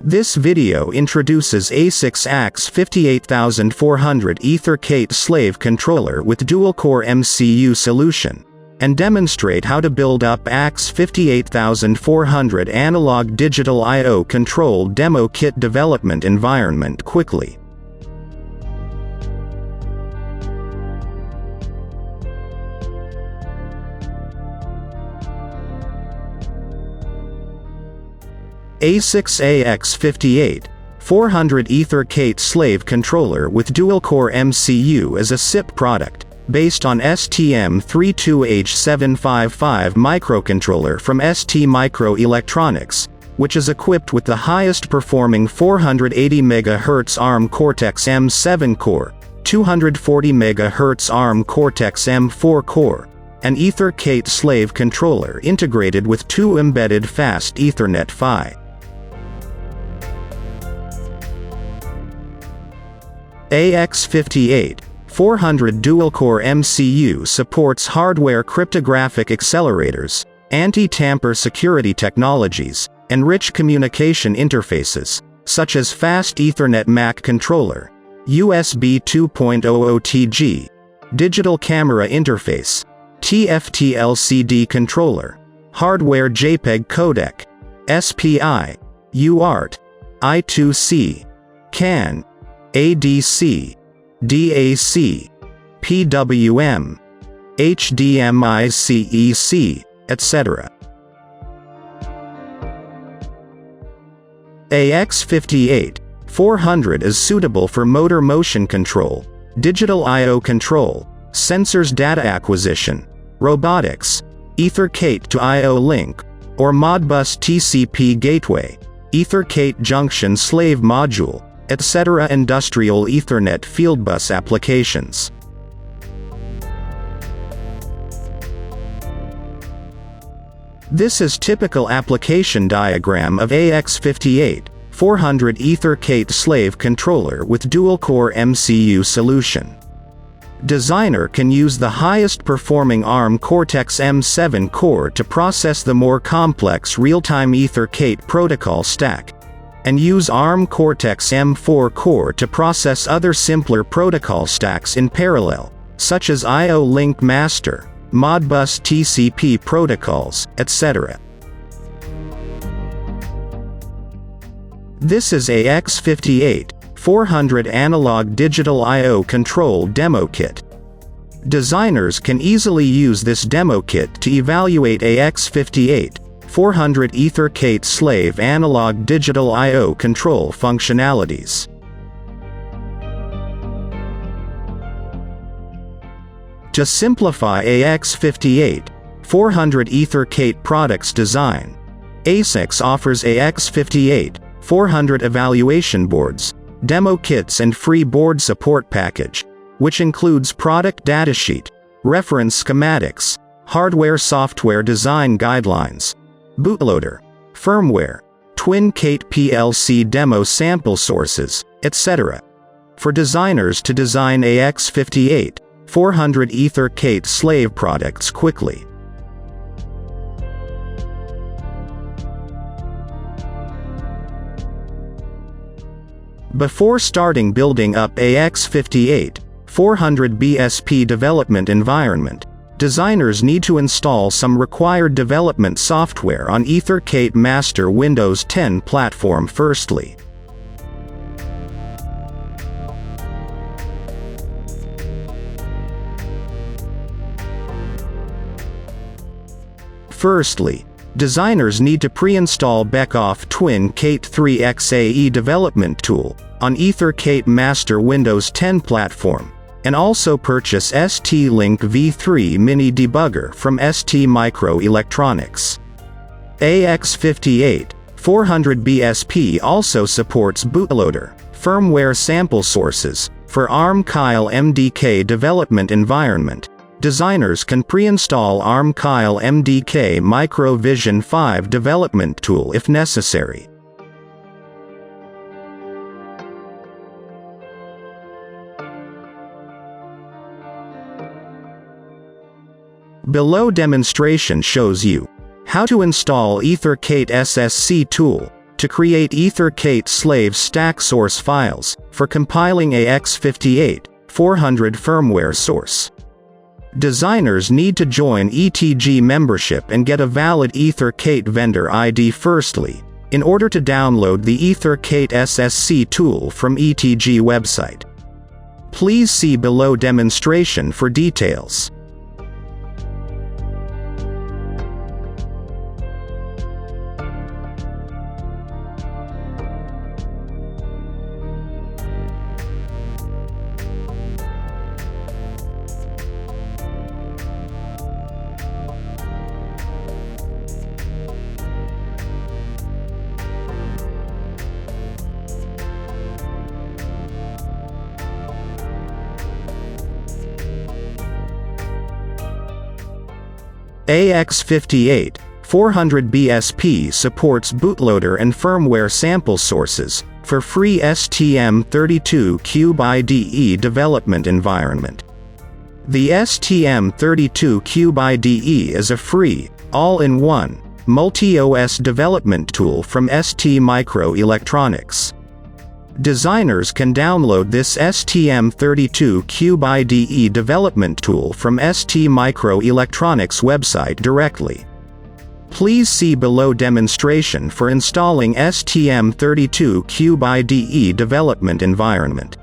This video introduces ASIX AX58400 EtherCAT Slave Controller with Dual-Core MCU solution, and demonstrate how to build up AX58400 Analog Digital I/O Control Demo Kit development environment quickly. ASIX AX58400 EtherCAT Slave Controller with Dual-Core MCU is a SIP product, based on STM32H755 microcontroller from STMicroelectronics, which is equipped with the highest performing 480 MHz ARM Cortex M7 core, 240 MHz ARM Cortex M4 core, and EtherCAT Slave Controller integrated with 2 embedded Fast Ethernet PHY. AX58400 Dual-Core MCU supports hardware cryptographic accelerators, anti-tamper security technologies, and rich communication interfaces, such as Fast Ethernet MAC controller, USB 2.0 OTG, digital camera interface, TFT-LCD controller, hardware JPEG Codec, SPI, UART, I2C, CAN, ADC, DAC, PWM, HDMI-CEC, etc. AX58400 is suitable for motor motion control, digital I/O control, sensors data acquisition, robotics, EtherCAT to I/O link, or Modbus TCP gateway, EtherCAT Junction slave module, etc. industrial Ethernet fieldbus applications. This is typical application diagram of AX58400 EtherCAT Slave Controller with Dual-Core MCU solution. Designer can use the highest performing ARM Cortex M7 core to process the more complex real-time EtherCAT protocol stack, and use ARM Cortex M4 core to process other simpler protocol stacks in parallel, such as I/O link master, Modbus TCP protocols, etc. This is AX58400 Analog Digital I/O Control Demo Kit. Designers can easily use this demo kit to evaluate AX58400 EtherCAT Slave Analog Digital I/O Control functionalities. To simplify AX58400 EtherCAT products design, ASIX offers AX58400 evaluation boards, demo kits and free board support package, which includes product datasheet, reference schematics, hardware-software design guidelines, bootloader, firmware, TwinCAT PLC demo sample sources, etc. for designers to design AX58400 EtherCAT slave products quickly. Before starting building up AX58400 BSP development environment, designers need to install some required development software on EtherCAT Master Windows 10 platform firstly. Firstly, designers need to pre-install Beckhoff TwinCAT 3xAE development tool on EtherCAT Master Windows 10 platform, and also purchase ST-Link V3 Mini Debugger from STMicroelectronics. AX58400 BSP also supports bootloader, firmware sample sources, for ARM Kyle MDK development environment. Designers can pre-install ARM Kyle MDK MicroVision 5 development tool if necessary. Below demonstration shows you how to install EtherCAT SSC tool to create EtherCAT slave stack source files for compiling AX58400 firmware source. Designers need to join ETG membership and get a valid EtherCAT vendor ID firstly, in order to download the EtherCAT SSC tool from ETG website. Please see below demonstration for details. AX58400 BSP supports bootloader and firmware sample sources for free STM32Cube IDE development environment. The STM32Cube IDE is a free, all-in-one, multi-OS development tool from STMicroelectronics. Designers can download this STM32Cube IDE development tool from STMicroelectronics website directly. Please see below demonstration for installing STM32Cube IDE development environment.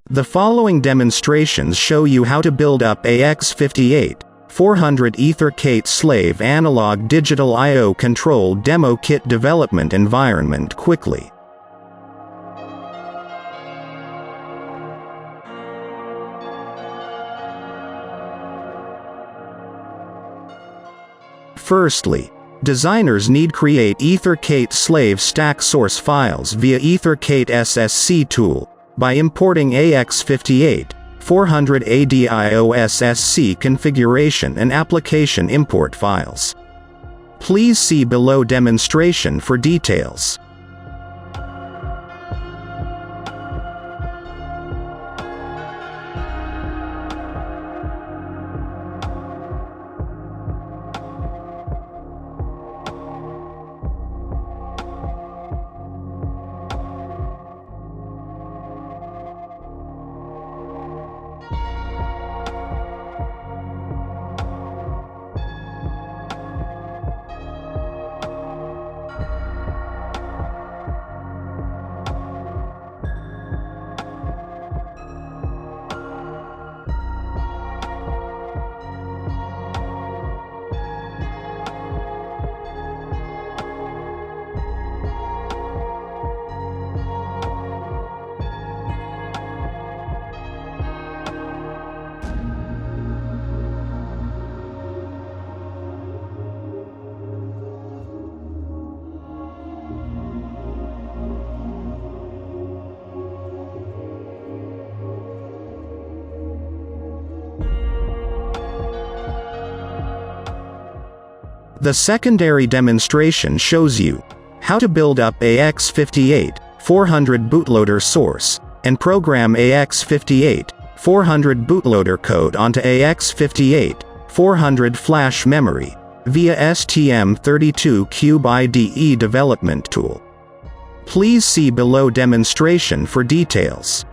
The following demonstrations show you how to build up AX58400 EtherCAT Slave Analog Digital I/O Control Demo Kit development environment quickly. Firstly, designers need create EtherCAT slave stack source files via EtherCAT SSC tool by importing AX58400 ADIO SSC configuration and application import files. Please see below demonstration for details. The secondary demonstration shows you how to build up AX58400 bootloader source and program AX58400 bootloader code onto AX58400 flash memory via STM32Cube IDE development tool. Please see below demonstration for details.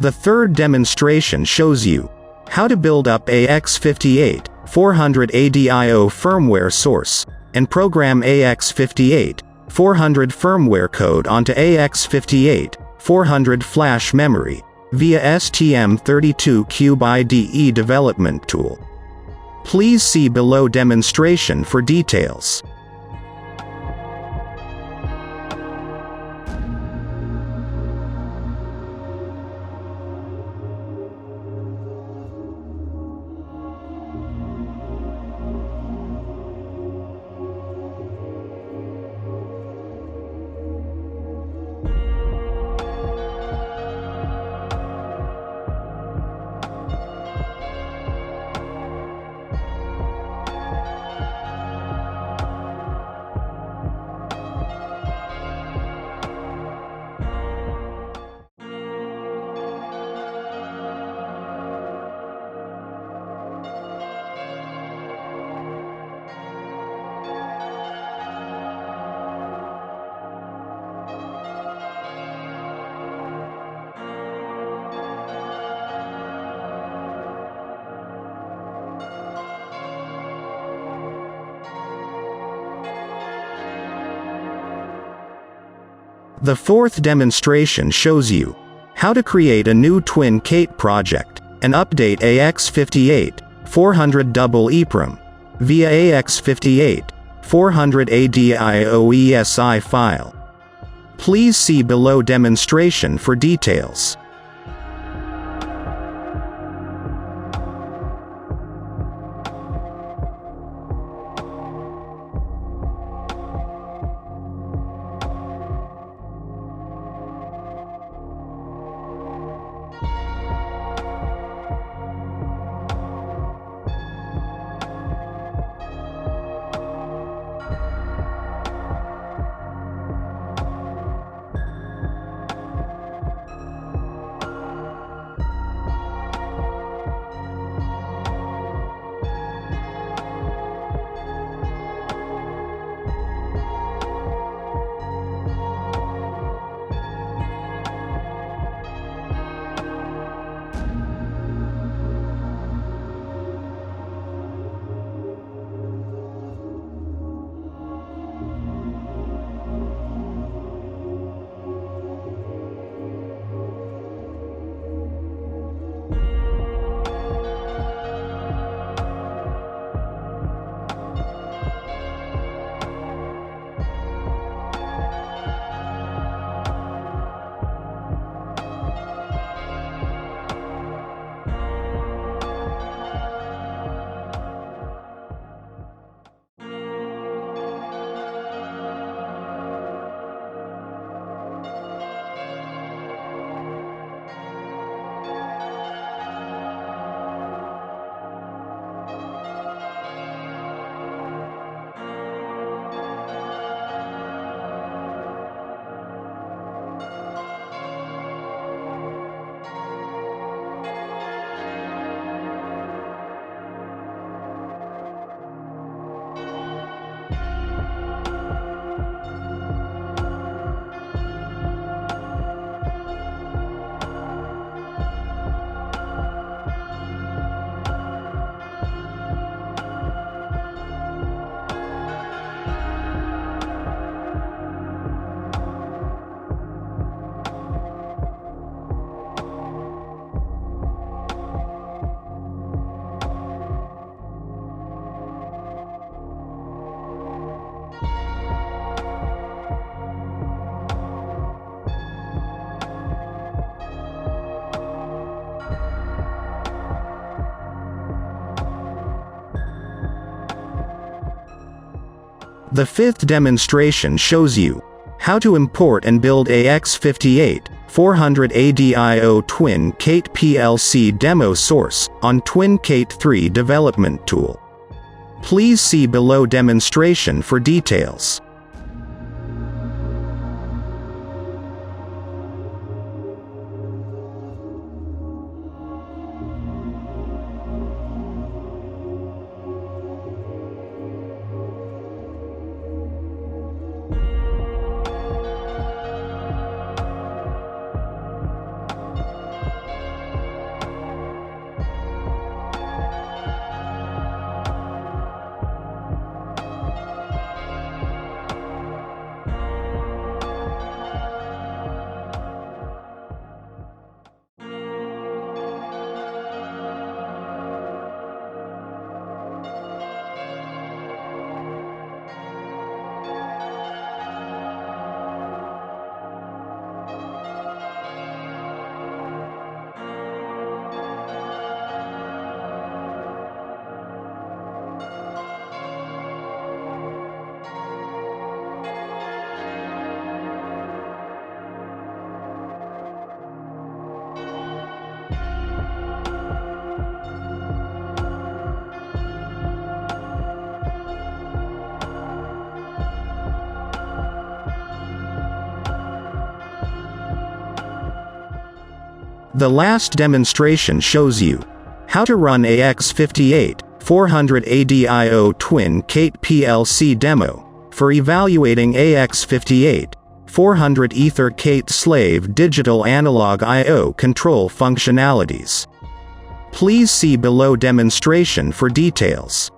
The third demonstration shows you how to build up AX58400 ADIO firmware source and program AX58400 firmware code onto AX58400 flash memory via STM32Cube IDE development tool. Please see below demonstration for details. The fourth demonstration shows you how to create a new TwinCAT project and update AX58400 double EEPROM via AX58400 ADIO ESI file. Please see below demonstration for details. The fifth demonstration shows you how to import and build AX58400 ADIO TwinCAT PLC demo source on TwinCAT 3 development tool. Please see below demonstration for details. The last demonstration shows you how to run AX58400 ADIO TwinCAT PLC demo for evaluating AX58400 EtherCAT Slave Digital Analog I/O control functionalities. Please see below demonstration for details.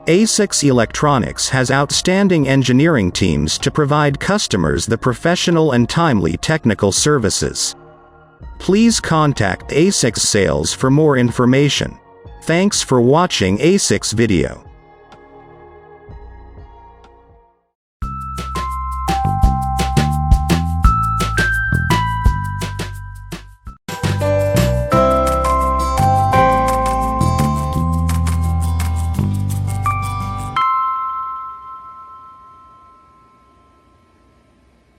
ASIX Electronics has outstanding engineering teams to provide customers the professional and timely technical services. Please contact ASIX Sales for more information. Thanks for watching ASIX video.